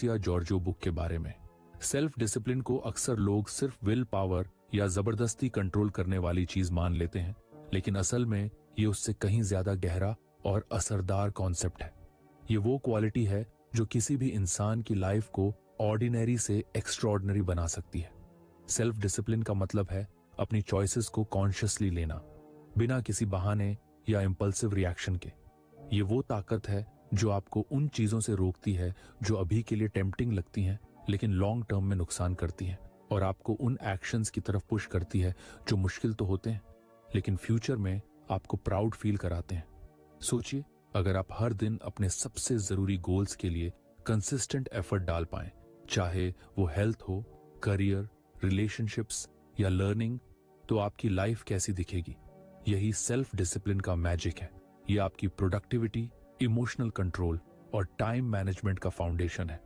या जॉर्जो बुक के बारे में। सेल्फ डिसिप्लिन को अक्सर लोग सिर्फ विल पावर या जबरदस्ती कंट्रोल करने वाली चीज मान लेते हैं, लेकिन असल में ये उससे कहीं ज्यादा गहरा और असरदार कॉन्सेप्ट है। ये वो क्वालिटी है जो किसी भी इंसान की लाइफ को ऑर्डिनरी से एक्स्ट्रॉर्डिनरी बना सकती है। सेल्फ डिसिप्लिन का मतलब है अपनी चॉइसेस को कॉन्शियसली लेना, बिना किसी बहाने या इम्पल्सिव रिएक्शन के। ये वो ताकत है जो आपको उन चीजों से रोकती है जो अभी के लिए टेम्पटिंग लगती हैं लेकिन लॉन्ग टर्म में नुकसान करती हैं, और आपको उन एक्शंस की तरफ पुश करती है जो मुश्किल तो होते हैं लेकिन फ्यूचर में आपको प्राउड फील कराते हैं। सोचिए, अगर आप हर दिन अपने सबसे जरूरी गोल्स के लिए कंसिस्टेंट एफर्ट डाल पाएं, चाहे वो हेल्थ हो, करियर, रिलेशनशिप्स या लर्निंग, तो आपकी लाइफ कैसी दिखेगी। यही सेल्फ डिसिप्लिन का मैजिक है। ये आपकी प्रोडक्टिविटी, इमोशनल कंट्रोल और टाइम मैनेजमेंट का फाउंडेशन है।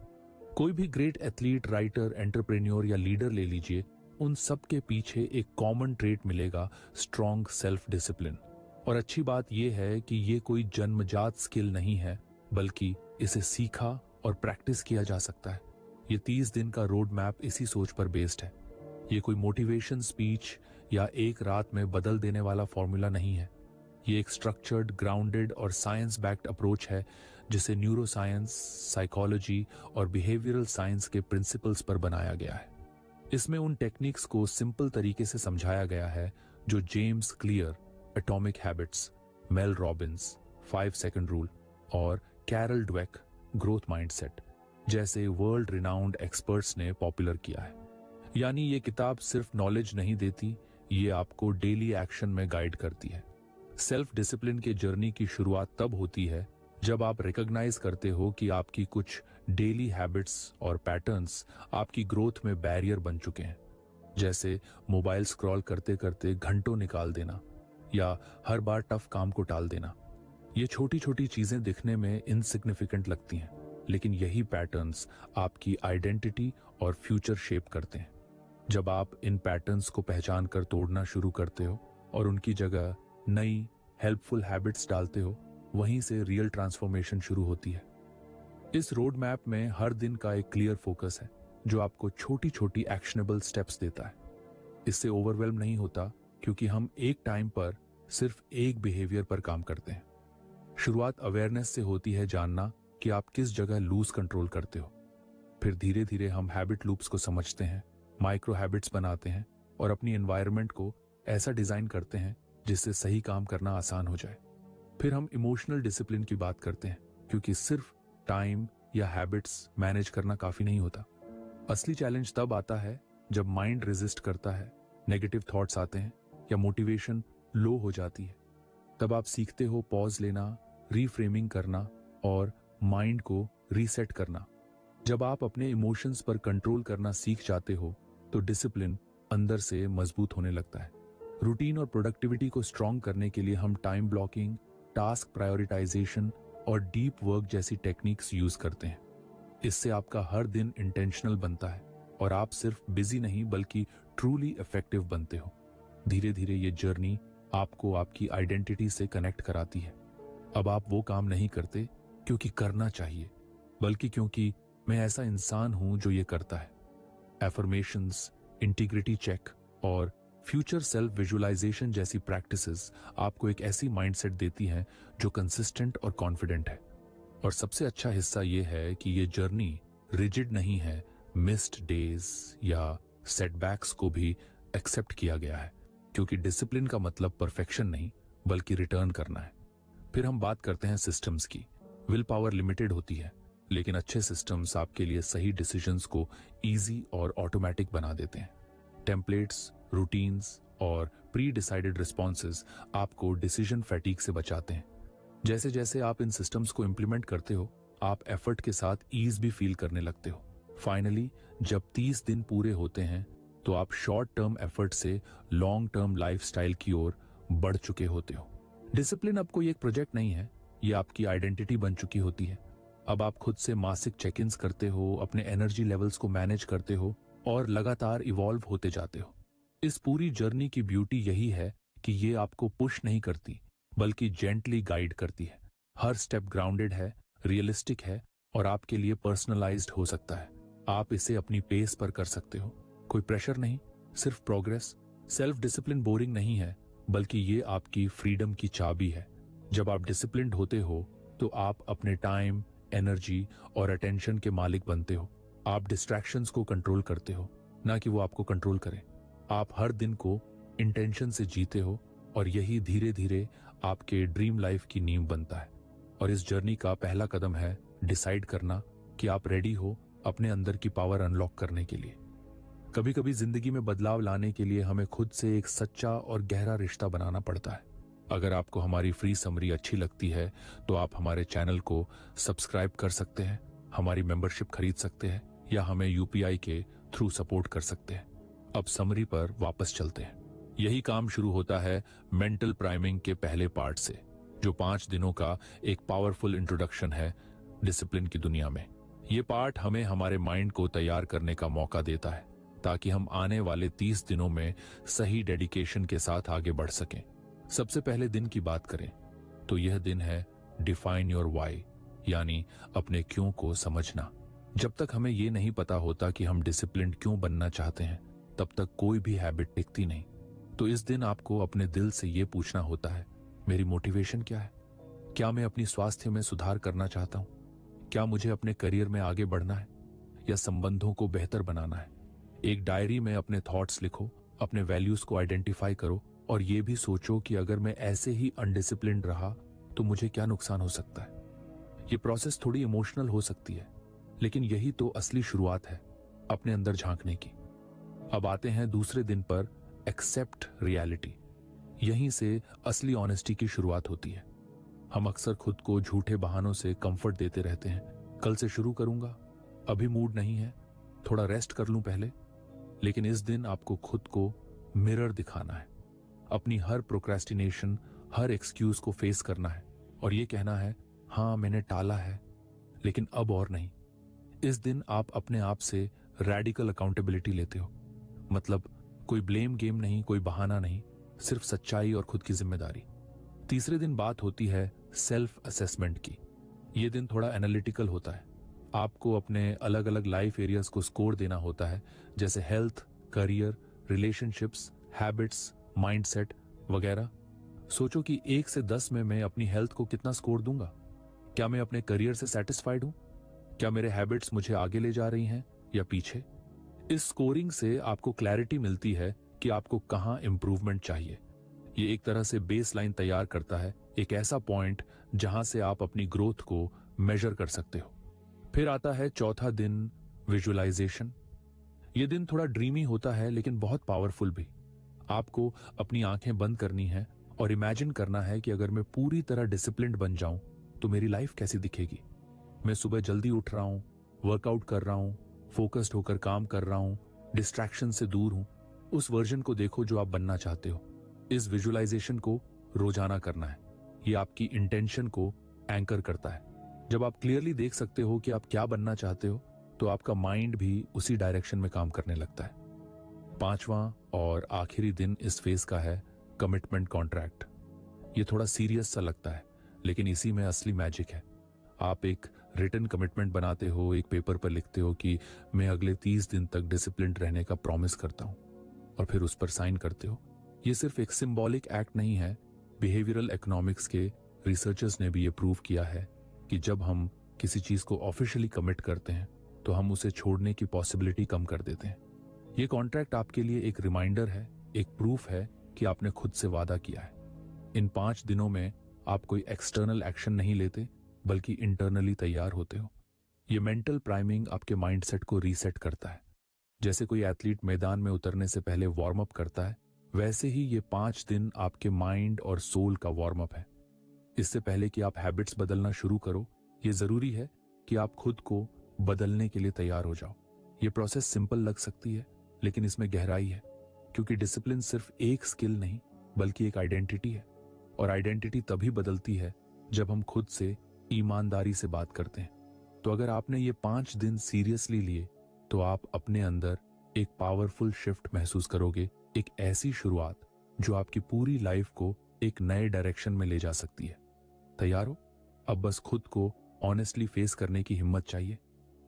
कोई भी ग्रेट एथलीट, राइटर, एंटरप्रेन्योर या लीडर ले लीजिए, उन सब के पीछे एक कॉमन ट्रेट मिलेगा, स्ट्रॉन्ग सेल्फ डिसिप्लिन। और अच्छी बात यह है कि ये कोई जन्मजात स्किल नहीं है, बल्कि इसे सीखा और प्रैक्टिस किया जा सकता है। ये 30 दिन का रोड मैप इसी सोच पर बेस्ड है। ये कोई मोटिवेशन स्पीच या एक रात में बदल देने वाला फॉर्मूला नहीं है। ये एक स्ट्रक्चर्ड, ग्राउंडेड और साइंस बैक्ड अप्रोच है जिसे न्यूरोसाइंस, साइकोलॉजी और बिहेवियरल साइंस के प्रिंसिपल्स पर बनाया गया है। इसमें उन टेक्निक्स को सिंपल तरीके से समझाया गया है जो James clear, atomic habits, Mel Robbins, 5 second rule और कैरल ड्वेक, ग्रोथ माइंडसेट जैसे वर्ल्ड रिनाउंड एक्सपर्ट्स ने पॉपुलर किया है। यानी ये किताब सिर्फ नॉलेज नहीं देती, ये आपको डेली एक्शन में गाइड करती है। सेल्फ डिसिप्लिन के जर्नी की शुरुआत तब होती है जब आप रिकॉग्नाइज करते हो कि आपकी कुछ डेली हैबिट्स और पैटर्न्स आपकी ग्रोथ में बैरियर बन चुके हैं, जैसे मोबाइल स्क्रॉल करते करते घंटों निकाल देना या हर बार टफ काम को टाल देना। ये छोटी छोटी चीजें दिखने में इनसिग्निफिकेंट लगती हैं, लेकिन यही पैटर्न्स आपकी आइडेंटिटी और फ्यूचर शेप करते हैं। जब आप इन पैटर्न्स को पहचान कर तोड़ना शुरू करते हो और उनकी जगह नई हेल्पफुल हैबिट्स डालते हो, वहीं से रियल ट्रांसफॉर्मेशन शुरू होती है। इस रोड मैप में हर दिन का एक क्लियर फोकस है जो आपको छोटी छोटी एक्शनेबल स्टेप्स देता है। इससे ओवरवेल्म नहीं होता, क्योंकि हम एक टाइम पर सिर्फ एक बिहेवियर पर काम करते हैं। शुरुआत अवेयरनेस से होती है, जानना कि आप किस जगह लूज कंट्रोल करते हो। फिर धीरे धीरे हम हैबिट लूप्स को समझते हैं, माइक्रो हैबिट्स बनाते हैं और अपनी एनवायरनमेंट को ऐसा डिजाइन करते हैं जिससे सही काम करना आसान हो जाए। फिर हम इमोशनल डिसिप्लिन की बात करते हैं, क्योंकि सिर्फ टाइम या हैबिट्स मैनेज करना काफी नहीं होता। असली चैलेंज तब आता है जब माइंड रेजिस्ट करता है, नेगेटिव थॉट्स आते हैं या मोटिवेशन लो हो जाती है। तब आप सीखते हो पॉज लेना, रीफ्रेमिंग करना और माइंड को रीसेट करना। जब आप अपने इमोशंस पर कंट्रोल करना सीख जाते हो तो डिसिप्लिन अंदर से मजबूत होने लगता है। रूटीन और प्रोडक्टिविटी को स्ट्रॉन्ग करने के लिए हम टाइम ब्लॉकिंग, टास्क प्रायोरिटाइजेशन और डीप वर्क जैसी टेक्निक्स यूज करते हैं। इससे आपका हर दिन इंटेंशनल बनता है और आप सिर्फ बिजी नहीं बल्कि ट्रूली इफेक्टिव बनते हो। धीरे धीरे ये जर्नी आपको आपकी आइडेंटिटी से कनेक्ट कराती है। अब आप वो काम नहीं करते क्योंकि करना चाहिए, बल्कि क्योंकि मैं ऐसा इंसान हूं जो ये करता है। एफर्मेशंस, इंटीग्रिटी चेक और फ्यूचर सेल्फ विजुअलाइजेशन जैसी प्रैक्टिसेस आपको एक ऐसी माइंडसेट देती हैं जो कंसिस्टेंट और कॉन्फिडेंट है। और सबसे अच्छा हिस्सा ये है कि ये जर्नी रिजिड नहीं है। मिस्ड डेज या सेटबैक्स को भी एक्सेप्ट किया गया है, क्योंकि डिसिप्लिन का मतलब परफेक्शन नहीं बल्कि रिटर्न करना है। फिर हम बात करते हैं सिस्टम्स की। विल पावर लिमिटेड होती है, लेकिन अच्छे सिस्टम्स आपके लिए सही डिसीजंस को इजी और ऑटोमेटिक बना देते हैं। टेम्पलेट्स, रूटीन्स और प्री डिसाइडेड रिस्पॉन्सेज आपको डिसीजन फैटीग से बचाते हैं। जैसे जैसे आप इन सिस्टम्स को इंप्लीमेंट करते हो, आप एफर्ट के साथ ईज भी फील करने लगते हो। फाइनली जब 30 दिन पूरे होते हैं तो आप शॉर्ट टर्म एफर्ट से लॉन्ग टर्म लाइफस्टाइल की ओर बढ़ चुके होते हो। डिसिप्लिन अब कोई एक प्रोजेक्ट नहीं है, ये आपकी आइडेंटिटी बन चुकी होती है। अब आप खुद से मासिक चेक इन्स करते हो, अपने एनर्जी लेवल्स को मैनेज करते हो और लगातार इवॉल्व होते जाते हो। इस पूरी जर्नी की ब्यूटी यही है कि ये आपको पुश नहीं करती बल्कि जेंटली गाइड करती है। हर स्टेप ग्राउंडेड है, रियलिस्टिक है और आपके लिए पर्सनलाइज्ड हो सकता है। आप इसे अपनी पेस पर कर सकते हो, कोई प्रेशर नहीं, सिर्फ प्रोग्रेस। सेल्फ डिसिप्लिन बोरिंग नहीं है, बल्कि ये आपकी फ्रीडम की चाबी है। जब आप डिसिप्लिन्ड होते हो तो आप अपने टाइम, एनर्जी और अटेंशन के मालिक बनते हो। आप डिस्ट्रैक्शंस को कंट्रोल करते हो, ना कि वो आपको कंट्रोल करें। आप हर दिन को इंटेंशन से जीते हो और यही धीरे धीरे आपके ड्रीम लाइफ की नींव बनता है। और इस जर्नी का पहला कदम है डिसाइड करना कि आप रेडी हो अपने अंदर की पावर अनलॉक करने के लिए। कभी कभी जिंदगी में बदलाव लाने के लिए हमें खुद से एक सच्चा और गहरा रिश्ता बनाना पड़ता है। अगर आपको हमारी फ्री समरी अच्छी लगती है तो आप हमारे चैनल को सब्सक्राइब कर सकते हैं, हमारी मेंबरशिप खरीद सकते हैं या हमें यूपीआई के थ्रू सपोर्ट कर सकते हैं। अब समरी पर वापस चलते हैं। यही काम शुरू होता है मेंटल प्राइमिंग के पहले पार्ट से, जो 5 दिनों का एक पावरफुल इंट्रोडक्शन है डिसिप्लिन की दुनिया में। ये पार्ट हमें हमारे माइंड को तैयार करने का मौका देता है ताकि हम आने वाले 30 दिनों में सही डेडिकेशन के साथ आगे बढ़ सकें। सबसे पहले दिन की बात करें तो यह दिन है डिफाइन योर वाई, यानी अपने क्यों को समझना। जब तक हमें यह नहीं पता होता कि हम डिसिप्लिन्ड क्यों बनना चाहते हैं, तब तक कोई भी हैबिट टिकती नहीं। तो इस दिन आपको अपने दिल से यह पूछना होता है, मेरी मोटिवेशन क्या है? क्या मैं अपनी स्वास्थ्य में सुधार करना चाहता हूं? क्या मुझे अपने करियर में आगे बढ़ना है या संबंधों को बेहतर बनाना है? एक डायरी में अपने थॉट्स लिखो, अपने वैल्यूज को आइडेंटिफाई करो और ये भी सोचो कि अगर मैं ऐसे ही अनडिसिप्लिन्ड रहा तो मुझे क्या नुकसान हो सकता है। ये प्रोसेस थोड़ी इमोशनल हो सकती है, लेकिन यही तो असली शुरुआत है अपने अंदर झांकने की। अब आते हैं दूसरे दिन पर, एक्सेप्ट रियलिटी। यहीं से असली ऑनेस्टी की शुरुआत होती है। हम अक्सर खुद को झूठे बहानों से कंफर्ट देते रहते हैं। कल से शुरू करूंगा, अभी मूड नहीं है, थोड़ा रेस्ट कर लूं पहले। लेकिन इस दिन आपको खुद को मिरर दिखाना है, अपनी हर प्रोक्रेस्टिनेशन, हर एक्सक्यूज को फेस करना है और ये कहना है, हाँ मैंने टाला है लेकिन अब और नहीं। इस दिन आप अपने आप से रैडिकल अकाउंटेबिलिटी लेते हो। मतलब कोई ब्लेम गेम नहीं, कोई बहाना नहीं, सिर्फ सच्चाई और खुद की जिम्मेदारी। तीसरे दिन बात होती है सेल्फ असेसमेंट की। यह दिन थोड़ा एनालिटिकल होता है। आपको अपने अलग अलग लाइफ एरियाज को स्कोर देना होता है, जैसे health, career, relationships, habits, mindset वगैरह। सोचो कि 1 से 10 में मैं अपनी हेल्थ को कितना स्कोर दूंगा। क्या मैं अपने करियर से सेटिस्फाइड हूं? क्या मेरे हैबिट्स मुझे आगे ले जा रही हैं या पीछे? इस स्कोरिंग से आपको क्लैरिटी मिलती है कि आपको कहां इंप्रूवमेंट चाहिए। ये एक तरह से बेस लाइन तैयार करता है, एक ऐसा पॉइंट जहां से आप अपनी ग्रोथ को मेजर कर सकते हो। फिर आता है चौथा दिन, विजुअलाइजेशन। यह दिन थोड़ा ड्रीमी होता है लेकिन बहुत पावरफुल भी। आपको अपनी आंखें बंद करनी है और इमेजिन करना है कि अगर मैं पूरी तरह डिसिप्लिन्ड बन जाऊं तो मेरी लाइफ कैसी दिखेगी। मैं सुबह जल्दी उठ रहा हूं, वर्कआउट कर रहा हूं, फोकस्ड होकर काम कर रहा हूं, डिस्ट्रैक्शन से दूर हूं। उस वर्जन को देखो जो आप बनना चाहते हो। इस विजुअलाइजेशन को रोजाना करना है। ये आपकी इंटेंशन को एंकर करता है। जब आप क्लियरली देख सकते हो कि आप क्या बनना चाहते हो तो आपका माइंड भी उसी डायरेक्शन में काम करने लगता है। पांचवां और आखिरी दिन इस फेज का है कमिटमेंट कॉन्ट्रैक्ट। ये थोड़ा सीरियस सा लगता है लेकिन इसी में असली मैजिक है। आप एक रिटन कमिटमेंट बनाते हो, एक पेपर पर लिखते हो कि मैं अगले 30 दिन तक डिसिप्लिन्ड रहने का प्रॉमिस करता हूं और फिर उस पर साइन करते हो। ये सिर्फ एक सिंबॉलिक एक्ट नहीं है। बिहेवियरल इकोनॉमिक्स के रिसर्चर्स ने भी ये प्रूव किया है कि जब हम किसी चीज को ऑफिशियली कमिट करते हैं तो हम उसे छोड़ने की पॉसिबिलिटी कम कर देते हैं। ये कॉन्ट्रैक्ट आपके लिए एक रिमाइंडर है, एक प्रूफ है कि आपने खुद से वादा किया है। इन 5 दिनों में आप कोई एक्सटर्नल एक्शन नहीं लेते बल्कि इंटरनली तैयार होते हो। ये मेंटल प्राइमिंग आपके माइंडसेट को रीसेट करता है। जैसे कोई एथलीट मैदान में उतरने से पहले वार्म अप करता है, वैसे ही ये 5 दिन आपके माइंड और सोल का वार्म अप है। इससे पहले कि आप हैबिट्स बदलना शुरू करो, ये जरूरी है कि आप खुद को बदलने के लिए तैयार हो जाओ। ये प्रोसेस सिंपल लग सकती है लेकिन इसमें गहराई है, क्योंकि डिसिप्लिन सिर्फ एक स्किल नहीं बल्कि एक आइडेंटिटी है। और आइडेंटिटी तभी बदलती है जब हम खुद से ईमानदारी से बात करते हैं। तो अगर आपने ये 5 दिन सीरियसली लिए तो आप अपने अंदर एक पावरफुल शिफ्ट महसूस करोगे, एक ऐसी शुरुआत जो आपकी पूरी लाइफ को एक नए डायरेक्शन में ले जा सकती है। तैयार हो? अब बस खुद को ऑनेस्टली फेस करने की हिम्मत चाहिए।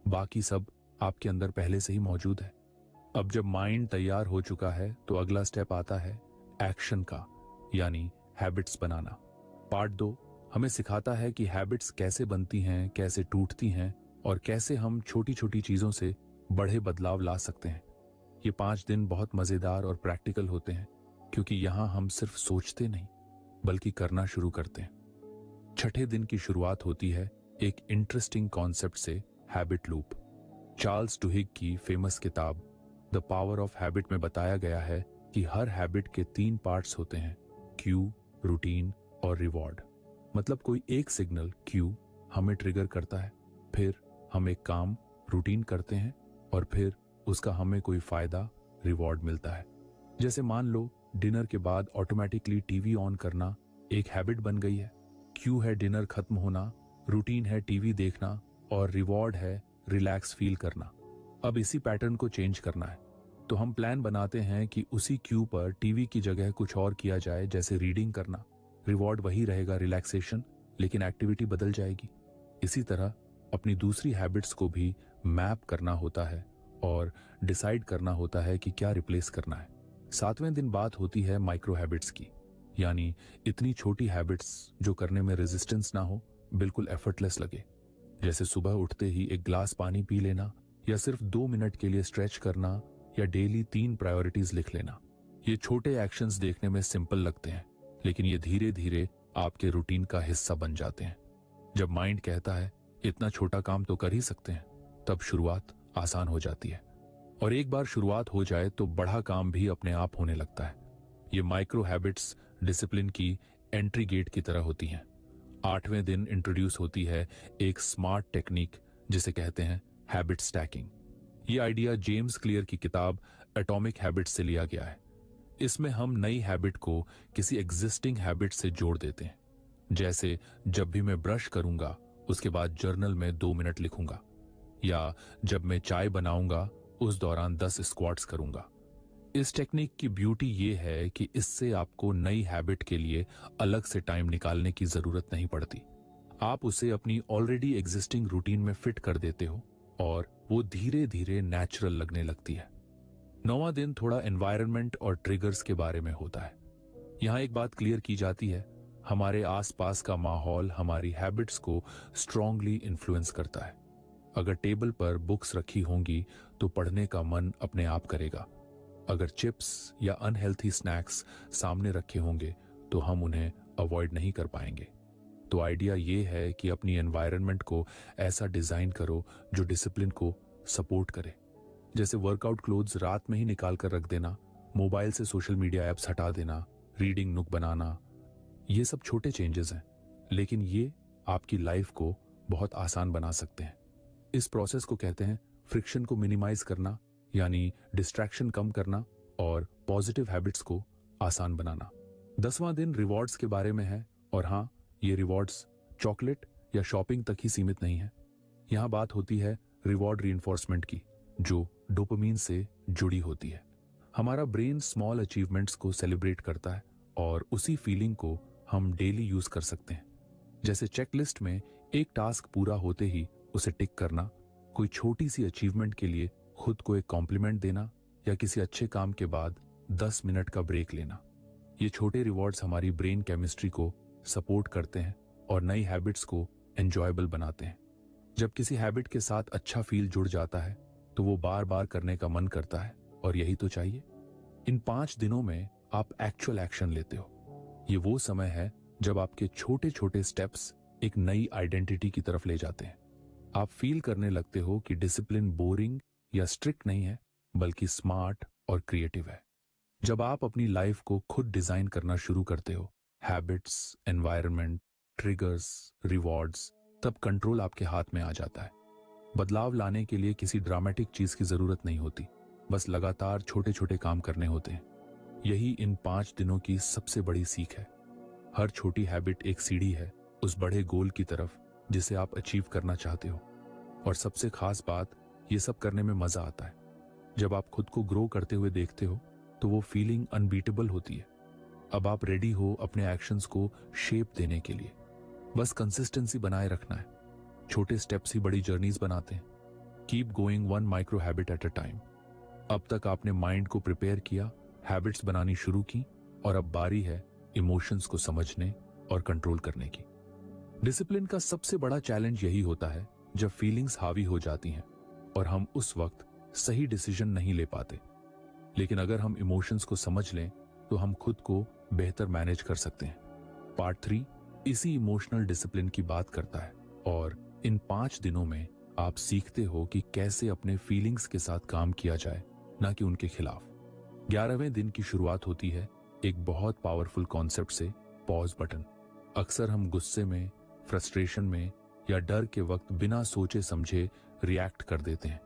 बाकी सब आपके अंदर पहले से ही मौजूद है। अब जब माइंड तैयार हो चुका है तो अगला स्टेप आता है एक्शन का, यानी हैबिट्स बनाना। पार्ट 2 हमें सिखाता है कि हैबिट्स कैसे बनती हैं, कैसे टूटती हैं और कैसे हम छोटी छोटी चीजों से बड़े बदलाव ला सकते हैं। ये 5 दिन बहुत मजेदार और प्रैक्टिकल होते हैं क्योंकि यहाँ हम सिर्फ सोचते नहीं बल्कि करना शुरू करते हैं। छठे दिन की शुरुआत होती है एक इंटरेस्टिंग कॉन्सेप्ट से, हैबिट लूप। चार्ल्स डुहिग की फेमस किताब द पावर ऑफ हैबिट में बताया गया है कि हर हैबिट के 3 पार्ट्स होते हैं, क्यू, रूटीन और रिवॉर्ड। मतलब कोई एक सिग्नल क्यू हमें ट्रिगर करता है, फिर हम एक काम रूटीन करते हैं और फिर उसका हमें कोई फायदा रिवॉर्ड मिलता है। जैसे मान लो डिनर के बाद ऑटोमेटिकली टीवी ऑन करना एक हैबिट बन गई है। क्यू है डिनर खत्म होना, रूटीन है टीवी देखना और रिवॉर्ड है रिलैक्स फील करना। अब इसी पैटर्न को चेंज करना है तो हम प्लान बनाते हैं कि उसी क्यू पर टीवी की जगह कुछ और किया जाए, जैसे रीडिंग करना। रिवॉर्ड वही रहेगा रिलैक्सेशन, लेकिन एक्टिविटी बदल जाएगी। इसी तरह अपनी दूसरी हैबिट्स को भी मैप करना होता है और डिसाइड करना होता है कि क्या रिप्लेस करना है। 7वें दिन बात होती है माइक्रो हैबिट्स की, यानी इतनी छोटी हैबिट्स जो करने में रेजिस्टेंस ना हो, बिल्कुल एफर्टलेस लगे। जैसे सुबह उठते ही एक ग्लास पानी पी लेना, या सिर्फ 2 मिनट के लिए स्ट्रेच करना, या डेली 3 प्रायोरिटीज लिख लेना। ये छोटे एक्शंस देखने में सिंपल लगते हैं, लेकिन ये धीरे धीरे आपके रूटीन का हिस्सा बन जाते हैं। जब माइंड कहता है इतना छोटा काम तो कर ही सकते हैं, तब शुरुआत आसान हो जाती है। और एक बार शुरुआत हो जाए तो बड़ा काम भी अपने आप होने लगता है। ये माइक्रो हैबिट्स डिसिप्लिन की एंट्री गेट की तरह होती हैं। 8वें दिन इंट्रोड्यूस होती है एक स्मार्ट टेक्निक जिसे कहते हैं हैबिट स्टैकिंग। ये आइडिया जेम्स क्लियर की किताब एटॉमिक हैबिट्स से लिया गया है। इसमें हम नई हैबिट को किसी एग्जिस्टिंग हैबिट से जोड़ देते हैं। जैसे जब भी मैं ब्रश करूंगा उसके बाद जर्नल में 2 मिनट लिखूंगा, या जब मैं चाय बनाऊंगा उस दौरान 10 स्क्वाट्स करूंगा। इस टेक्निक की ब्यूटी ये है कि इससे आपको नई हैबिट के लिए अलग से टाइम निकालने की जरूरत नहीं पड़ती। आप उसे अपनी ऑलरेडी एग्जिस्टिंग रूटीन में फिट कर देते हो और वो धीरे धीरे नेचुरल लगने लगती है। 9वां दिन थोड़ा एनवायरनमेंट और ट्रिगर्स के बारे में होता है। यहाँ एक बात क्लियर की जाती है, हमारे आसपास का माहौल हमारी हैबिट्स को स्ट्रांगली इन्फ्लुएंस करता है। अगर टेबल पर बुक्स रखी होंगी तो पढ़ने का मन अपने आप करेगा। अगर चिप्स या अनहेल्थी स्नैक्स सामने रखे होंगे तो हम उन्हें अवॉइड नहीं कर पाएंगे। तो आइडिया ये है कि अपनी एनवायरनमेंट को ऐसा डिजाइन करो जो डिसिप्लिन को सपोर्ट करे। जैसे वर्कआउट क्लोथ्स रात में ही निकाल कर रख देना, मोबाइल से सोशल मीडिया ऐप्स हटा देना, रीडिंग नुक बनाना। ये सब छोटे चेंजेस हैं, लेकिन ये आपकी लाइफ को बहुत आसान बना सकते हैं। इस प्रोसेस को कहते हैं फ्रिक्शन को मिनिमाइज करना, यानी डिस्ट्रैक्शन कम करना और पॉजिटिव हैबिट्स को आसान बनाना। 10वां दिन रिवॉर्ड्स के बारे में है, और हाँ, ये रिवॉर्ड्स चॉकलेट या शॉपिंग तक ही सीमित नहीं है। यहाँ बात होती है रिवॉर्ड रीइंफोर्समेंट की, जो डोपामीन से जुड़ी होती है। हमारा ब्रेन स्मॉल अचीवमेंट्स को सेलिब्रेट करता है और उसी फीलिंग को हम डेली यूज कर सकते हैं। जैसे चेकलिस्ट में एक टास्क पूरा होते ही उसे टिक करना, कोई छोटी सी अचीवमेंट के लिए खुद को एक कॉम्प्लीमेंट देना, या किसी अच्छे काम के बाद 10 मिनट का ब्रेक लेना। ये छोटे रिवॉर्ड्स हमारी ब्रेन केमिस्ट्री को सपोर्ट करते हैं और नई हैबिट्स को एंजॉयबल बनाते हैं। जब किसी हैबिट के साथ अच्छा फील जुड़ जाता है तो वो बार बार करने का मन करता है, और यही तो चाहिए। इन 5 दिनों में आप एक्चुअल एक्शन लेते हो। ये वो समय है जब आपके छोटे छोटे स्टेप्स एक नई आइडेंटिटी की तरफ ले जाते हैं। आप फील करने लगते हो कि डिसिप्लिन बोरिंग या स्ट्रिक्ट नहीं है, बल्कि स्मार्ट और क्रिएटिव है। जब आप अपनी लाइफ को खुद डिजाइन करना शुरू करते हो, हैबिट्स, एनवायरनमेंट, ट्रिगर्स, रिवॉर्ड्स, तब कंट्रोल आपके हाथ में आ जाता है। बदलाव लाने के लिए किसी ड्रामेटिक चीज की जरूरत नहीं होती, बस लगातार छोटे छोटे काम करने होते हैं। यही इन 5 दिनों की सबसे बड़ी सीख है। हर छोटी हैबिट एक सीढ़ी है उस बड़े गोल की तरफ जिसे आप अचीव करना चाहते हो। और सबसे खास बात, ये सब करने में मजा आता है। जब आप खुद को ग्रो करते हुए देखते हो तो वो फीलिंग अनबीटेबल होती है। अब आप रेडी हो अपने एक्शंस को शेप देने के लिए। बस कंसिस्टेंसी बनाए रखना है। छोटे स्टेप्स ही बड़ी जर्नीज बनाते हैं। Keep going one micro habit at a time. अब तक आपने माइंड को प्रिपेयर किया, हैबिट्स बनानी शुरू की, और अब बारी है इमोशंस को समझने और कंट्रोल करने की। डिसिप्लिन का सबसे बड़ा चैलेंज यही होता है जब फीलिंग्स हावी हो जाती हैं और हम उस वक्त सही डिसीजन नहीं ले पाते। लेकिन अगर हम इमोशंस को समझ लें तो हम खुद को बेहतर मैनेज कर सकते हैं। पार्ट 3 इसी इमोशनल डिसिप्लिन की बात करता है, और इन 5 दिनों में आप सीखते हो कि कैसे अपने फीलिंग्स के साथ काम किया जाए, ना कि उनके खिलाफ। 11वें दिन की शुरुआत होती है एक बहुत पावरफुल कॉन्सेप्ट से, पॉज बटन। अक्सर हम गुस्से में, फ्रस्ट्रेशन में या डर के वक्त बिना सोचे समझे रिएक्ट कर देते हैं।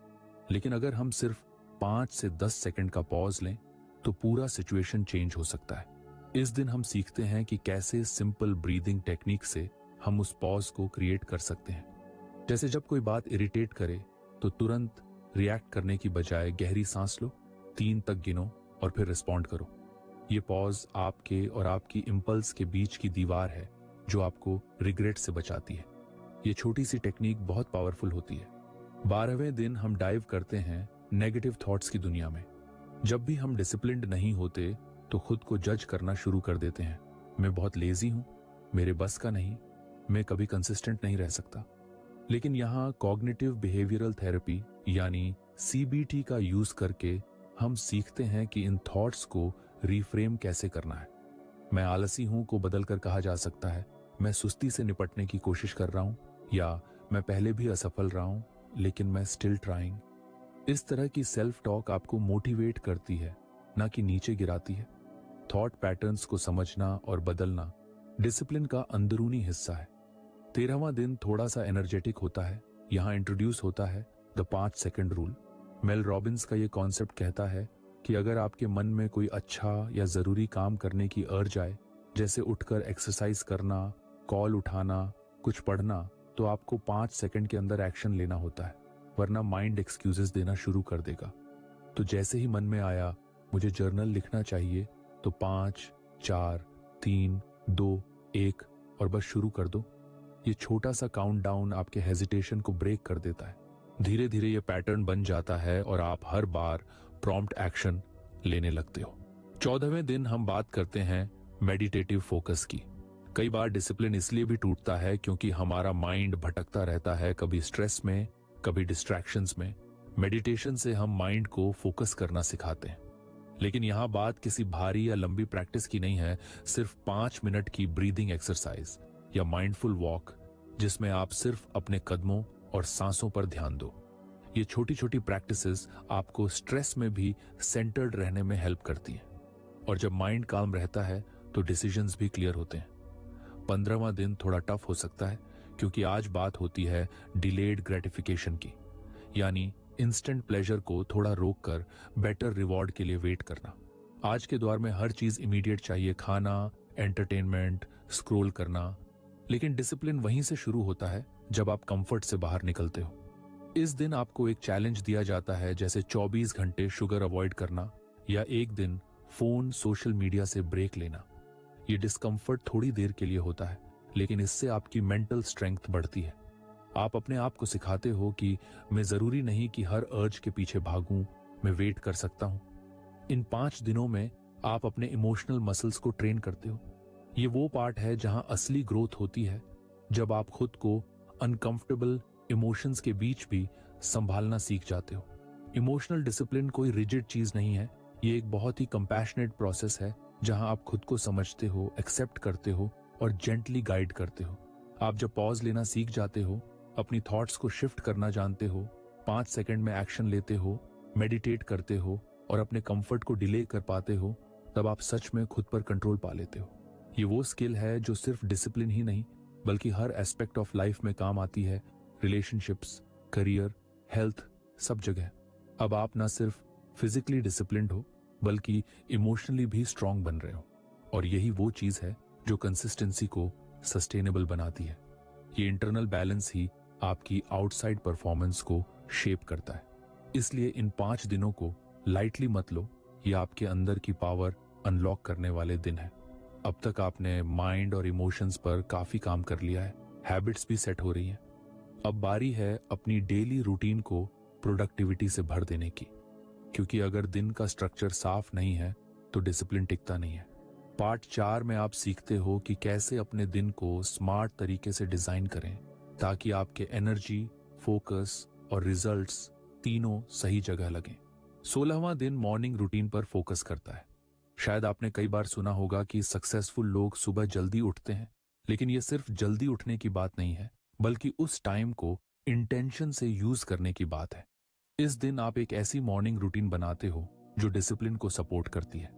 लेकिन अगर हम सिर्फ 5 से 10 सेकंड का पॉज लें तो पूरा सिचुएशन चेंज हो सकता है। इस दिन हम सीखते हैं कि कैसे सिंपल ब्रीदिंग टेक्निक से हम उस पॉज को क्रिएट कर सकते हैं। जैसे जब कोई बात इरिटेट करे तो तुरंत रिएक्ट करने की बजाय गहरी सांस लो, 3 तक गिनो और फिर रिस्पॉन्ड करो। ये पॉज आपके और आपकी इंपल्स के बीच की दीवार है जो आपको रिग्रेट से बचाती है। ये छोटी सी टेक्निक बहुत पावरफुल होती है। 12वें दिन हम डाइव करते हैं नेगेटिव थॉट्स की दुनिया में। जब भी हम डिसिप्लिन्ड नहीं होते तो खुद को जज करना शुरू कर देते हैं। मैं बहुत लेजी हूं, मेरे बस का नहीं, मैं कभी कंसिस्टेंट नहीं रह सकता। लेकिन यहाँ कॉग्निटिव बिहेवियरल थेरेपी यानी CBT का यूज करके हम सीखते हैं कि इन थॉट्स को रिफ्रेम कैसे करना है। मैं आलसी हूं को बदलकर कहा जा सकता है, मैं सुस्ती से निपटने की कोशिश कर रहा हूं, या मैं पहले भी असफल रहा हूं लेकिन मैं स्टिल ट्राइंग। इस तरह की सेल्फ टॉक आपको मोटिवेट करती है, ना कि नीचे गिराती है। थॉट पैटर्न्स को समझना और बदलना डिसिप्लिन का अंदरूनी हिस्सा है। 13वां दिन थोड़ा सा एनर्जेटिक होता है। यहाँ इंट्रोड्यूस होता है the 5 second rule. Mel Robbins का ये कॉन्सेप्ट कहता है कि अगर आपके मन में कोई अच्छा या जरूरी काम करने की अर्ज आए, जैसे उठकर एक्सरसाइज करना, कॉल उठाना, कुछ पढ़ना, तो आपको 5 सेकंड के अंदर एक्शन लेना होता है, वरना माइंड एक्सक्यूजेस देना शुरू कर देगा। तो जैसे ही मन में आया मुझे जर्नल लिखना चाहिए, तो 5, 4, 3, 2, 1 और बस शुरू कर दो। ये छोटा सा काउंटडाउन आपके हेजिटेशन को ब्रेक कर देता है। धीरे धीरे ये पैटर्न बन जाता है और आप हर बार प्रॉम्प्ट एक्शन लेने लगते हो। 14वें दिन हम बात करते हैं मेडिटेटिव फोकस की। कई बार डिसिप्लिन इसलिए भी टूटता है क्योंकि हमारा माइंड भटकता रहता है, कभी स्ट्रेस में, कभी डिस्ट्रैक्शंस में। मेडिटेशन से हम माइंड को फोकस करना सिखाते हैं। लेकिन यहाँ बात किसी भारी या लंबी प्रैक्टिस की नहीं है, सिर्फ 5 मिनट की ब्रीदिंग एक्सरसाइज या माइंडफुल वॉक, जिसमें आप सिर्फ अपने कदमों और सांसों पर ध्यान दो। ये छोटी छोटी प्रैक्टिसेस आपको स्ट्रेस में भी सेंटर्ड रहने में हेल्प करती हैं, और जब माइंड काम रहता है तो डिसीजंस भी क्लियर होते हैं। 15वां दिन थोड़ा टफ हो सकता है क्योंकि आज बात होती है डिलेड ग्रेटिफिकेशन की, यानी इंस्टेंट प्लेजर को थोड़ा रोक कर बेटर रिवॉर्ड के लिए वेट करना। आज के दौर में हर चीज इमीडिएट चाहिए, खाना, एंटरटेनमेंट, स्क्रॉल करना। लेकिन डिसिप्लिन वहीं से शुरू होता है जब आप कंफर्ट से बाहर निकलते हो। इस दिन आपको एक चैलेंज दिया जाता है, जैसे 24 घंटे शुगर अवॉइड करना या एक दिन फोन, सोशल मीडिया से ब्रेक लेना। ये डिस्कंफर्ट थोड़ी देर के लिए होता है, लेकिन इससे आपकी मेंटल स्ट्रेंथ बढ़ती है। आप अपने आप को सिखाते हो कि मैं जरूरी नहीं कि हर अर्ज के पीछे भागूं, मैं वेट कर सकता हूं। इन 5 दिनों में आप अपने इमोशनल मसल्स को ट्रेन करते हो। ये वो पार्ट है जहां असली ग्रोथ होती है, जब आप खुद को अनकंफर्टेबल इमोशंस के बीच भी संभालना सीख जाते हो। इमोशनल डिसिप्लिन कोई रिजिड चीज नहीं है, ये एक बहुत ही कंपैशनेट प्रोसेस है जहां आप खुद को समझते हो, एक्सेप्ट करते हो और जेंटली गाइड करते हो। आप जब पॉज लेना सीख जाते हो, अपनी थॉट्स को शिफ्ट करना जानते हो, 5 सेकंड में एक्शन लेते हो, मेडिटेट करते हो और अपने कंफर्ट को डिले कर पाते हो, तब आप सच में खुद पर कंट्रोल पा लेते हो। ये वो स्किल है जो सिर्फ डिसिप्लिन ही नहीं बल्कि हर एस्पेक्ट ऑफ लाइफ में काम आती है, रिलेशनशिप्स, करियर, हेल्थ, सब जगह। अब आप ना सिर्फ फिजिकली डिसिप्लिन्ड हो बल्कि इमोशनली भी स्ट्रांग बन रहे हो, और यही वो चीज है जो कंसिस्टेंसी को सस्टेनेबल बनाती है। ये इंटरनल बैलेंस ही आपकी आउटसाइड परफॉर्मेंस को शेप करता है। इसलिए इन 5 दिनों को लाइटली मत लो, ये आपके अंदर की पावर अनलॉक करने वाले दिन है। अब तक आपने माइंड और इमोशंस पर काफी काम कर लिया है, हैबिट्स भी सेट हो रही हैं। अब बारी है अपनी डेली रूटीन को प्रोडक्टिविटी से भर देने की, क्योंकि अगर दिन का स्ट्रक्चर साफ नहीं है तो डिसिप्लिन टिकता नहीं है। पार्ट 4 में आप सीखते हो कि कैसे अपने दिन को स्मार्ट तरीके से डिजाइन करें ताकि आपके एनर्जी, फोकस और रिजल्ट्स तीनों सही जगह लगें। 16वां दिन मॉर्निंग रूटीन पर फोकस करता है। शायद आपने कई बार सुना होगा कि सक्सेसफुल लोग सुबह जल्दी उठते हैं, लेकिन यह सिर्फ जल्दी उठने की बात नहीं है, बल्कि उस टाइम को इंटेंशन से यूज करने की बात है। इस दिन आप एक ऐसी मॉर्निंग रूटीन बनाते हो जो डिसिप्लिन को सपोर्ट करती है।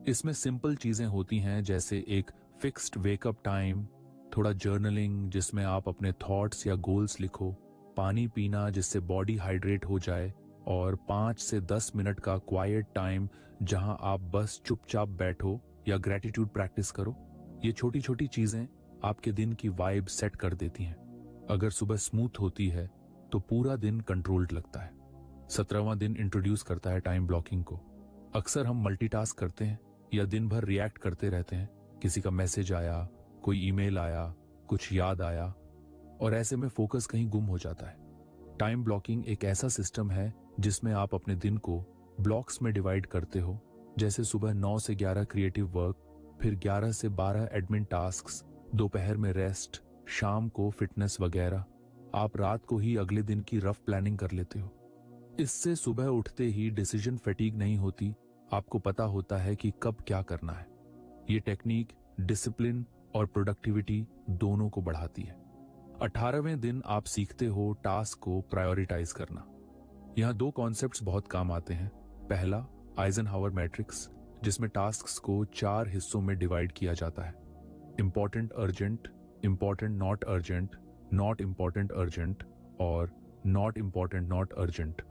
इसमें सिंपल चीजें होती हैं, जैसे एक फिक्स्ड वेकअप टाइम, थोड़ा जर्नलिंग जिसमें आप अपने थॉट्स या गोल्स लिखो, पानी पीना जिससे बॉडी हाइड्रेट हो जाए, और 5 से 10 मिनट का क्वाइट टाइम जहां आप बस चुपचाप बैठो या ग्रेटिट्यूड प्रैक्टिस करो। ये छोटी छोटी चीजें आपके दिन की वाइब सेट कर देती हैं। अगर सुबह स्मूथ होती है तो पूरा दिन कंट्रोल्ड लगता है। 17वां दिन इंट्रोड्यूस करता है टाइम ब्लॉकिंग को। अक्सर हम मल्टीटास्क करते हैं या दिन भर रिएक्ट करते रहते हैं। किसी का मैसेज आया, कोई ईमेल आया, कुछ याद आया, और ऐसे में फोकस कहीं गुम हो जाता है। टाइम ब्लॉकिंग एक ऐसा सिस्टम है जिसमें आप अपने दिन को ब्लॉक्स में डिवाइड करते हो, जैसे सुबह 9 से 11 क्रिएटिव वर्क, फिर 11 से 12 एडमिन टास्क्स, दोपहर में रेस्ट, शाम को फिटनेस वगैरह। आप रात को ही अगले दिन की रफ प्लानिंग कर लेते हो। इससे सुबह उठते ही डिसीजन फैटीग नहीं होती, आपको पता होता है कि कब क्या करना है। ये टेक्निक डिसिप्लिन और प्रोडक्टिविटी दोनों को बढ़ाती है। 18वें दिन आप सीखते हो टास्क को प्रायोरिटाइज करना। यहाँ 2 कॉन्सेप्ट्स बहुत काम आते हैं। पहला, आइजनहावर मैट्रिक्स, जिसमें टास्क्स को 4 हिस्सों में डिवाइड किया जाता है। Important urgent, important not urgent, not important urgent और नॉट इंपॉर्टेंट नॉट अर्जेंट।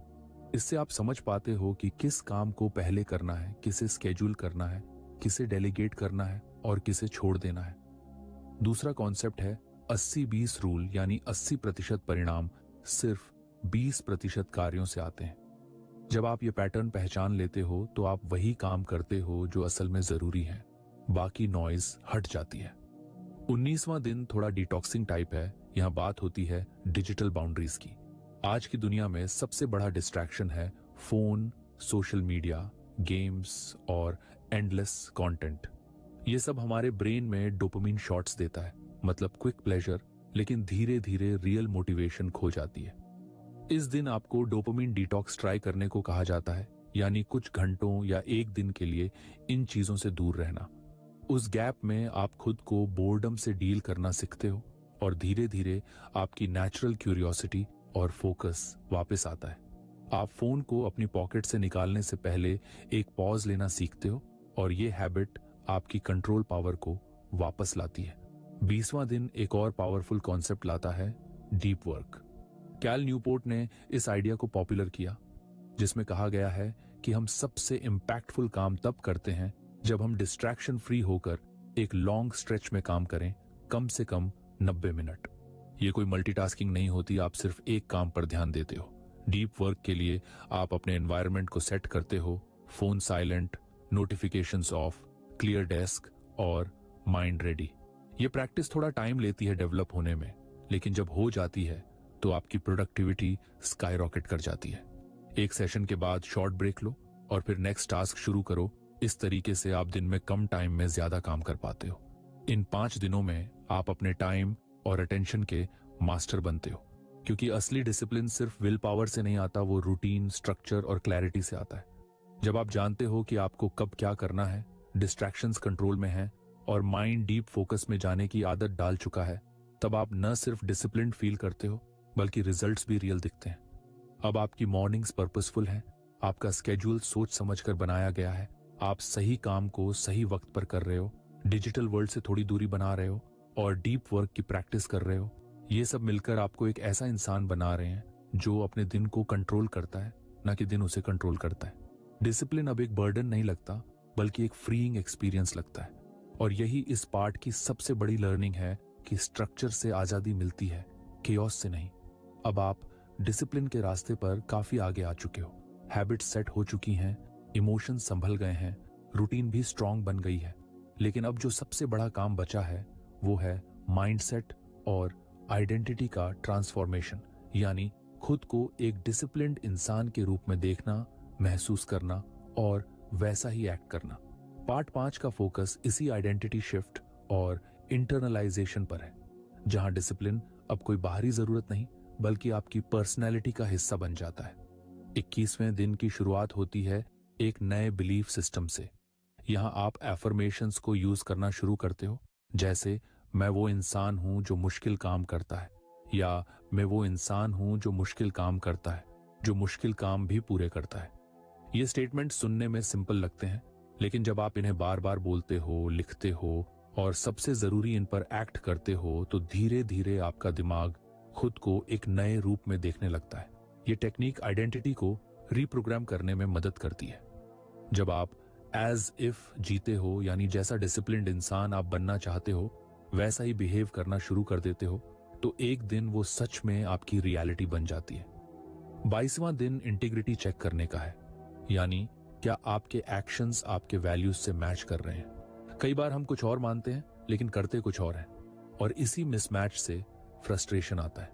इससे आप समझ पाते हो कि किस काम को पहले करना है, किसे स्केड्यूल करना है, किसे डेलीगेट करना है और किसे छोड़ देना है। दूसरा कॉन्सेप्ट है 80-20 रूल, यानी 80% परिणाम सिर्फ 20% कार्यों से आते हैं। जब आप ये पैटर्न पहचान लेते हो तो आप वही काम करते हो जो असल में जरूरी है, बाकी नॉइज हट जाती है। 19वां दिन थोड़ा डिटॉक्सिंग टाइप है। यहाँ बात होती है डिजिटल बाउंड्रीज की। आज की दुनिया में सबसे बड़ा डिस्ट्रैक्शन है फोन, सोशल मीडिया, गेम्स और एंडलेस कंटेंट। ये सब हमारे ब्रेन में डोपामिन शॉट्स देता है, मतलब क्विक प्लेजर, लेकिन धीरे धीरे रियल मोटिवेशन खो जाती है। इस दिन आपको डोपामिन डिटॉक्स ट्राई करने को कहा जाता है, यानी कुछ घंटों या एक दिन के लिए इन चीजों से दूर रहना। उस गैप में आप खुद को बोर्डम से डील करना सीखते हो और धीरे धीरे आपकी नेचुरल क्यूरियोसिटी और फोकस वापस आता है। आप फोन को अपनी पॉकेट से निकालने से पहले एक पॉज लेना सीखते हो और ये हैबिट आपकी कंट्रोल पावर को वापस लाती है। 20वां दिन एक और पावरफुल कॉन्सेप्ट लाता है, डीप वर्क। कैल न्यूपोर्ट ने इस आइडिया को पॉपुलर किया, जिसमें कहा गया है कि हम सबसे इंपैक्टफुल काम तब करते हैं जब हम डिस्ट्रैक्शन फ्री होकर एक लॉन्ग स्ट्रेच में काम करें, कम से कम 90 मिनट। ये कोई मल्टीटास्किंग नहीं होती, आप सिर्फ एक काम पर ध्यान देते हो। डीप वर्क के लिए आप अपने एनवायरनमेंट को सेट करते हो, phone silent, notifications of, clear desk और माइंड रेडी। ये प्रैक्टिस थोड़ा टाइम लेती है डेवलप होने में, लेकिन जब हो जाती है तो आपकी प्रोडक्टिविटी स्काई रॉकेट कर जाती है। एक सेशन के बाद शॉर्ट ब्रेक लो और फिर नेक्स्ट टास्क शुरू करो। इस तरीके से आप दिन में कम टाइम में ज्यादा काम कर पाते हो। इन 5 दिनों में आप अपने टाइम और अटेंशन के मास्टर बनते हो, क्योंकि असली डिसिप्लिन सिर्फ विल पावर से नहीं आता, वो रूटीन, स्ट्रक्चर और क्लैरिटी से आता है। जब आप जानते हो कि आपको कब क्या करना है, डिस्ट्रैक्शंस कंट्रोल में है और माइंड डीप फोकस में जाने की आदत डाल चुका है, तब आप न सिर्फ डिसिप्लिन्ड फील करते हो बल्कि रिजल्ट्स भी रियल दिखते हैं। अब आपकी मॉर्निंग्स पर्पसफुल हैं, आपका स्केड्यूल सोच समझकर बनाया गया है, आप सही काम को सही वक्त पर कर रहे हो, डिजिटल वर्ल्ड से थोड़ी दूरी बना रहे हो और डीप वर्क की प्रैक्टिस कर रहे हो। ये सब मिलकर आपको एक ऐसा इंसान बना रहे हैं जो अपने दिन को कंट्रोल करता है, ना कि दिन उसे कंट्रोल करता है। डिसिप्लिन अब एक बर्डन नहीं लगता, बल्कि एक फ्रीइंग एक्सपीरियंस लगता है। और यही इस पार्ट की सबसे बड़ी लर्निंग है कि स्ट्रक्चर से आजादी मिलती है, केओस से नहीं। अब आप डिसिप्लिन के रास्ते पर काफी आगे आ चुके हो, हैबिट्स सेट हो चुकी हैं, इमोशंस संभल गए हैं, रूटीन भी स्ट्रांग बन गई है। लेकिन अब जो सबसे बड़ा काम बचा है वो है माइंडसेट और आइडेंटिटी का ट्रांसफॉर्मेशन, यानी खुद को एक डिसिप्लिन्ड इंसान के रूप में देखना, महसूस करना और वैसा ही एक्ट करना। पार्ट 5 का फोकस इसी आइडेंटिटी शिफ्ट और इंटरनलाइजेशन पर है, जहां डिसिप्लिन अब कोई बाहरी जरूरत नहीं बल्कि आपकी पर्सनैलिटी का हिस्सा बन जाता है। 21वें दिन की शुरुआत होती है एक नए बिलीफ सिस्टम से। यहां आप एफर्मेशंस को यूज करना शुरू करते हो, जैसे मैं वो इंसान हूं जो मुश्किल काम करता है, या मैं वो इंसान हूं जो मुश्किल काम करता है, जो मुश्किल काम भी पूरे करता है। ये स्टेटमेंट सुनने में सिंपल लगते हैं, लेकिन जब आप इन्हें बार बार बोलते हो, लिखते हो और सबसे जरूरी इन पर एक्ट करते हो, तो धीरे धीरे आपका दिमाग खुद को एक नए रूप में देखने लगता है। ये टेक्निक आइडेंटिटी को रीप्रोग्राम करने में मदद करती है। जब आप एज इफ जीते हो, यानी जैसा डिसिप्लिन्ड इंसान आप बनना चाहते हो वैसा ही बिहेव करना शुरू कर देते हो, तो एक दिन वो सच में आपकी रियलिटी बन जाती है। 22वां दिन इंटीग्रिटी चेक करने का है, यानी क्या आपके एक्शंस आपके वैल्यूज से मैच कर रहे हैं। कई बार हम कुछ और मानते हैं लेकिन करते कुछ और हैं, और इसी मिसमैच से फ्रस्ट्रेशन आता है।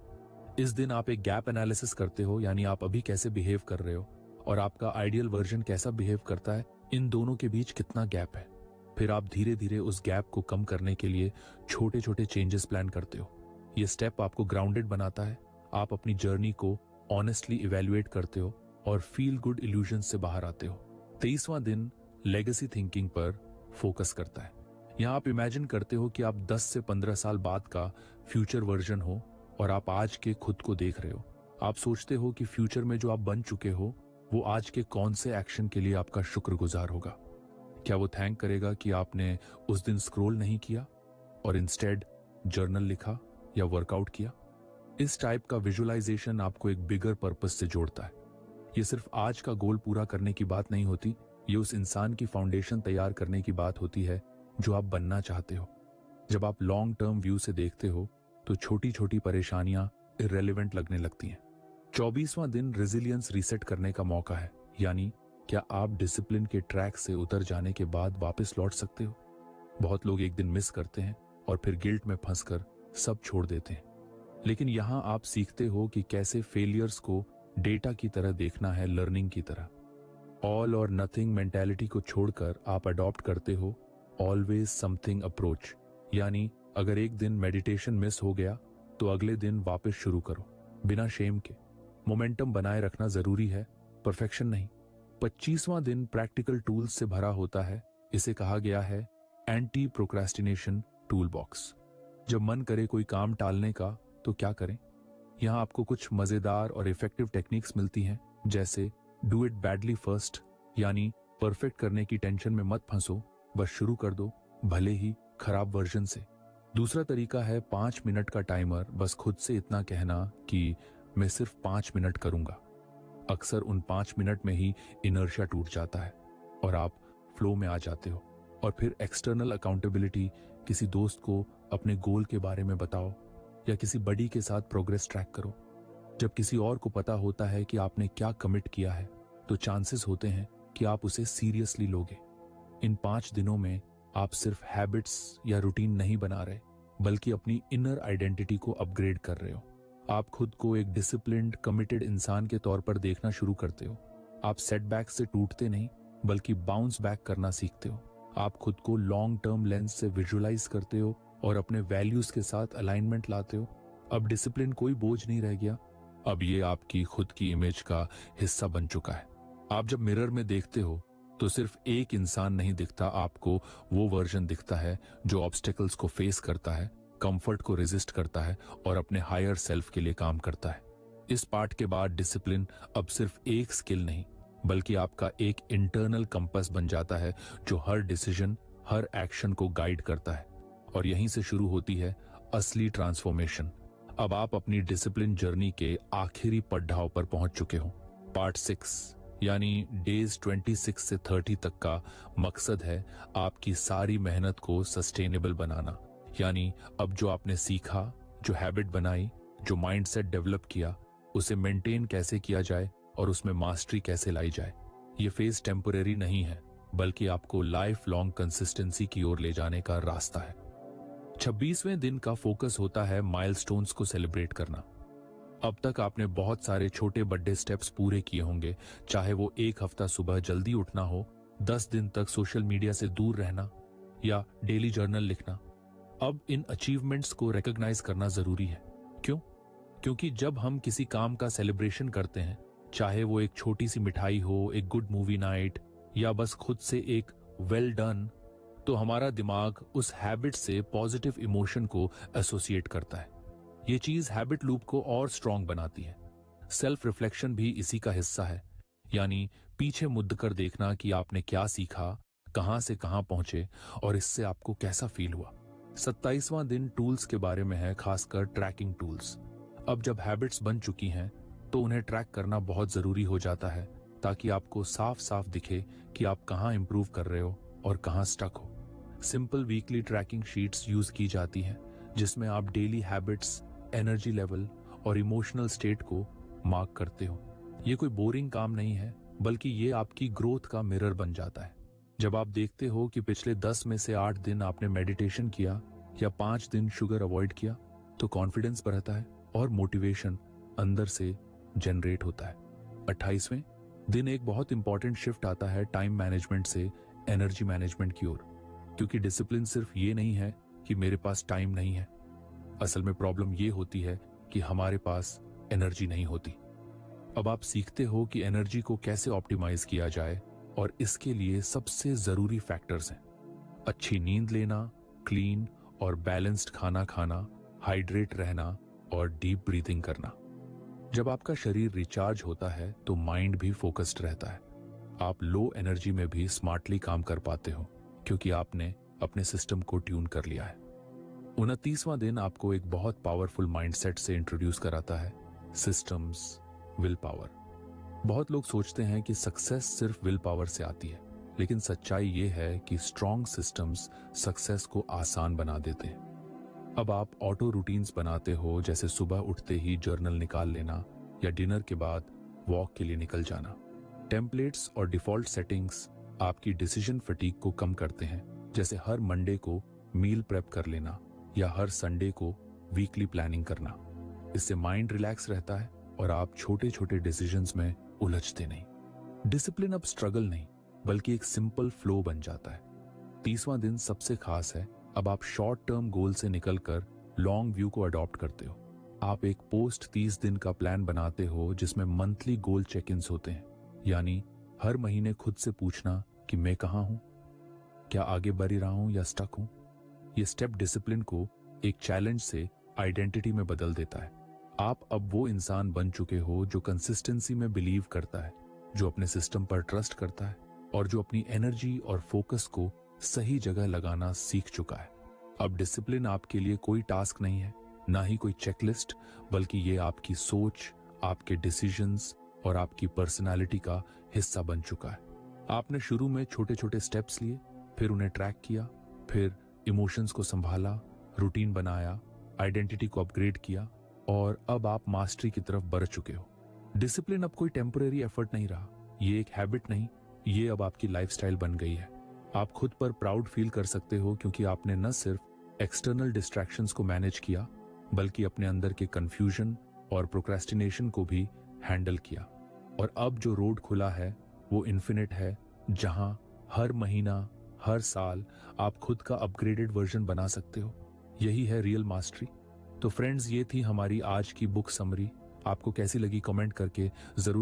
इस दिन आप एक गैप एनालिसिस करते हो, यानी आप अभी कैसे बिहेव कर रहे हो और आपका आइडियल वर्जन कैसा बिहेव करता है, इन दोनों के बीच कितना गैप है। फिर आप धीरे धीरे उस गैप को कम करने के लिए छोटे छोटे चेंजेस प्लान करते हो। ये स्टेप आपको ग्राउंडेड बनाता है, आप अपनी जर्नी को ऑनेस्टली इवेल्युएट करते हो और फील गुड इल्यूजन से बाहर आते हो। 23वां दिन लेगेसी थिंकिंग पर फोकस करता है। यहाँ आप इमेजिन करते हो कि आप 10 से 15 साल बाद का फ्यूचर वर्जन हो और आप आज के खुद को देख रहे हो। आप सोचते हो कि फ्यूचर में जो आप बन चुके हो वो आज के कौन से एक्शन के लिए आपका शुक्रगुजार होगा। क्या वो थैंक करेगा कि आपने उस दिन स्क्रॉल नहीं किया और इंस्टेड जर्नल लिखा या वर्कआउट किया? इस टाइप का विजुअलाइजेशन आपको एक बिगर पर्पस से जोड़ता है। ये सिर्फ आज का गोल पूरा करने की बात नहीं होती, ये उस इंसान की फाउंडेशन तैयार करने की बात होती है जो आप बनना चाहते हो। जब आप लॉन्ग टर्म व्यू से देखते हो तो छोटी छोटी परेशानियां इररेलेवेंट लगने लगती हैं। 24वां दिन रेजिलियंस रीसेट करने का मौका है, यानी क्या आप डिसिप्लिन के ट्रैक से उतर जाने के बाद वापस लौट सकते हो? बहुत लोग एक दिन मिस करते हैं और फिर गिल्ट में फंसकर सब छोड़ देते हैं, लेकिन यहां आप सीखते हो कि कैसे फेलियर्स को डेटा की तरह देखना है, लर्निंग की तरह। ऑल और नथिंग मेंटालिटी को छोड़कर आप अडॉप्ट करते हो ऑलवेज समथिंग अप्रोच, यानी अगर एक दिन मेडिटेशन मिस हो गया तो अगले दिन वापस शुरू करो, बिना शेम के। मोमेंटम बनाए रखना जरूरी है, परफेक्शन नहीं। 25वां दिन प्रैक्टिकल टूल्स से भरा होता है। इसे कहा गया है एंटी प्रोक्रेस्टिनेशन टूल बॉक्स। जब मन करे कोई काम टालने का तो क्या करें? यहाँ आपको कुछ मजेदार और इफेक्टिव टेक्निक्स मिलती हैं, जैसे डू इट बैडली फर्स्ट, यानी परफेक्ट करने की टेंशन में मत फंसो, बस शुरू कर दो, भले ही खराब वर्जन से। दूसरा तरीका है 5 मिनट का टाइमर, बस खुद से इतना कहना कि मैं सिर्फ 5 मिनट करूंगा। अक्सर उन 5 मिनट में ही इनर्शिया टूट जाता है और आप फ्लो में आ जाते हो। और फिर एक्सटर्नल अकाउंटेबिलिटी, किसी दोस्त को अपने गोल के बारे में बताओ या किसी बड़ी के साथ प्रोग्रेस ट्रैक करो। जब किसी और को पता होता है कि आपने क्या कमिट किया है तो चांसेस होते हैं कि आप उसे सीरियसली लोगे। इन 5 दिनों में आप सिर्फ हैबिट्स या रूटीन नहीं बना रहे, बल्कि अपनी इनर आइडेंटिटी को अपग्रेड कर रहे हो। आप खुद को एक डिसिप्लिन्ड, कमिटेड इंसान के तौर पर देखना शुरू करते हो। आप सेटबैक से टूटते नहीं, बल्कि बाउंस बैक करना सीखते हो। आप खुद को लॉन्ग टर्म लेंस से विजुअलाइज करते हो और अपने वैल्यूज के साथ अलाइनमेंट लाते हो। अब डिसिप्लिन कोई बोझ नहीं रह गया, अब ये आपकी खुद की इमेज का हिस्सा बन चुका है। आप जब मिरर में देखते हो तो सिर्फ एक इंसान नहीं दिखता, आपको वो वर्जन दिखता है जो ऑब्स्टेकल्स को फेस करता है, कंफर्ट को रेजिस्ट करता है और अपने हायर सेल्फ के लिए काम करता है। इस पार्ट के बाद डिसिप्लिन अब सिर्फ एक स्किल नहीं, बल्कि आपका एक इंटरनल कंपास बन जाता है जो हर डिसीजन, हर एक्शन को गाइड करता है। और यहीं से शुरू होती है असली ट्रांसफॉर्मेशन। अब आप अपनी डिसिप्लिन जर्नी के आखिरी पड़ाव पर पहुंच चुके हो। पार्ट 6 यानी डेज 26 से 30 तक का मकसद है आपकी सारी मेहनत को सस्टेनेबल बनाना। यानी अब जो आपने सीखा, जो हैबिट बनाई, जो माइंडसेट डेवलप किया, उसे मेंटेन कैसे किया जाए और उसमें मास्टरी कैसे लाई जाए। ये फेज टेम्परेरी नहीं है, बल्कि आपको लाइफ लॉन्ग कंसिस्टेंसी की ओर ले जाने का रास्ता है। 26वें दिन का फोकस होता है माइलस्टोन्स को सेलिब्रेट करना। अब तक आपने बहुत सारे छोटे बड़े स्टेप्स पूरे किए होंगे, चाहे वो 1 हफ्ता सुबह जल्दी उठना हो, 10 दिन तक सोशल मीडिया से दूर रहना या डेली जर्नल लिखना। अब इन अचीवमेंट्स को रिकॉग्नाइज करना जरूरी है। क्यों? क्योंकि जब हम किसी काम का सेलिब्रेशन करते हैं, चाहे वो एक छोटी सी मिठाई हो, एक गुड मूवी नाइट या बस खुद से एक वेल डन, तो हमारा दिमाग उस हैबिट से पॉजिटिव इमोशन को एसोसिएट करता है। ये चीज हैबिट लूप को और स्ट्रांग बनाती है। सेल्फ रिफ्लेक्शन भी इसी का हिस्सा है, यानी पीछे मुड़ कर देखना कि आपने क्या सीखा, कहां से कहां पहुंचे और इससे आपको कैसा फील हुआ। 27वां दिन टूल्स के बारे में है, खासकर ट्रैकिंग टूल्स। अब जब हैबिट्स बन चुकी हैं तो उन्हें ट्रैक करना बहुत जरूरी हो जाता है, ताकि आपको साफ साफ दिखे कि आप कहां इंप्रूव कर रहे हो और कहां स्टक हो। Simple weekly tracking sheets use की जाती हैं, जिसमें आप डेली हैबिट्स, एनर्जी लेवल और इमोशनल स्टेट को मार्क करते हो। ये कोई बोरिंग काम नहीं है, बल्कि ये आपकी ग्रोथ का मिरर बन जाता है। जब आप देखते हो कि पिछले 10 में से 8 दिन आपने मेडिटेशन किया या 5 दिन शुगर अवॉइड किया, तो कॉन्फिडेंस बढ़ता है और मोटिवेशन अंदर से जनरेट होता है। 28वें दिन एक बहुत इंपॉर्टेंट शिफ्ट आता है टाइम मैनेजमेंट से एनर्जी मैनेजमेंट की ओर, क्योंकि डिसिप्लिन सिर्फ ये नहीं है कि मेरे पास टाइम नहीं है। असल में प्रॉब्लम ये होती है कि हमारे पास एनर्जी नहीं होती। अब आप सीखते हो कि एनर्जी को कैसे ऑप्टिमाइज किया जाए, और इसके लिए सबसे जरूरी फैक्टर्स हैं अच्छी नींद लेना, क्लीन और बैलेंस्ड खाना खाना, हाइड्रेट रहना और डीप ब्रीथिंग करना। जब आपका शरीर रिचार्ज होता है तो माइंड भी फोकस्ड रहता है। आप लो एनर्जी में भी स्मार्टली काम कर पाते हो, क्योंकि आपने अपने सिस्टम को ट्यून कर लिया है। 29वां दिन आपको एक बहुत पावरफुल माइंडसेट से इंट्रोड्यूस कराता है, सिस्टम्स, विल पावर। बहुत लोग सोचते हैं कि सक्सेस सिर्फ विल पावर से आती है, लेकिन सच्चाई ये है कि स्ट्रॉन्ग सिस्टम्स सक्सेस को आसान बना देते हैं। अब आप ऑटो रूटीन्स बनाते हो, जैसे सुबह उठते ही जर्नल निकाल लेना या डिनर के बाद वॉक के लिए निकल जाना। टेम्पलेट्स और डिफॉल्ट सेटिंग्स आपकी डिसीजन फटीग को कम करते हैं, जैसे हर मंडे को मील प्रेप कर लेना या हर संडे को वीकली प्लानिंग करना। इससे माइंड रिलैक्स रहता है और आप छोटे छोटे डिसीजंस में उलझते नहीं। डिसिप्लिन अब स्ट्रगल नहीं, बल्कि एक सिंपल फ्लो बन जाता है। 30वां दिन सबसे खास है। अब आप शॉर्ट टर्म गोल से निकलकर लॉन्ग व्यू को अडॉप्ट करते हो। आप एक पोस्ट 30 दिन का प्लान बनाते हो, जिसमें मंथली गोल चेक इन्स होते हैं, यानी हर महीने खुद से पूछना कि मैं कहाँ हूं, क्या आगे बढ़ रहा हूं या स्टक हूं। ये स्टेप डिसिप्लिन को एक चैलेंज से आइडेंटिटी में बदल देता है। आप अब वो इंसान बन चुके हो जो कंसिस्टेंसी में बिलीव करता है, जो अपने सिस्टम पर ट्रस्ट करता है और जो अपनी एनर्जी और फोकस को सही जगह लगाना सीख चुका है। अब डिसिप्लिन आपके लिए कोई टास्क नहीं है, ना ही कोई चेकलिस्ट, बल्कि ये आपकी सोच, आपके डिसीजंस और आपकी पर्सनालिटी का हिस्सा बन चुका है। आपने शुरू में छोटे छोटे स्टेप्स लिए, फिर उन्हें ट्रैक किया, फिर इमोशंस को संभाला, रूटीन बनाया, आइडेंटिटी को अपग्रेड किया और अब आप मास्टरी की तरफ बढ़ चुके हो। डिसिप्लिन अब कोई टेम्परेरी एफर्ट नहीं रहा, ये एक हैबिट नहीं, ये अब आपकी लाइफस्टाइल बन गई है। आप खुद पर प्राउड फील कर सकते हो, क्योंकि आपने न सिर्फ एक्सटर्नल डिस्ट्रैक्शंस को मैनेज किया, बल्कि अपने अंदर के कंफ्यूजन और प्रोक्रेस्टिनेशन को भी हैंडल किया। और अब जो रोड खुला है वो इन्फिनिट है, जहां हर महीना, हर साल आप खुद का अपग्रेडेड वर्जन बना सकते हो। यही है रियल मास्टरी। तो फ्रेंड्स, ये थी हमारी आज की बुक समरी। आपको कैसी लगी कमेंट करके जरूर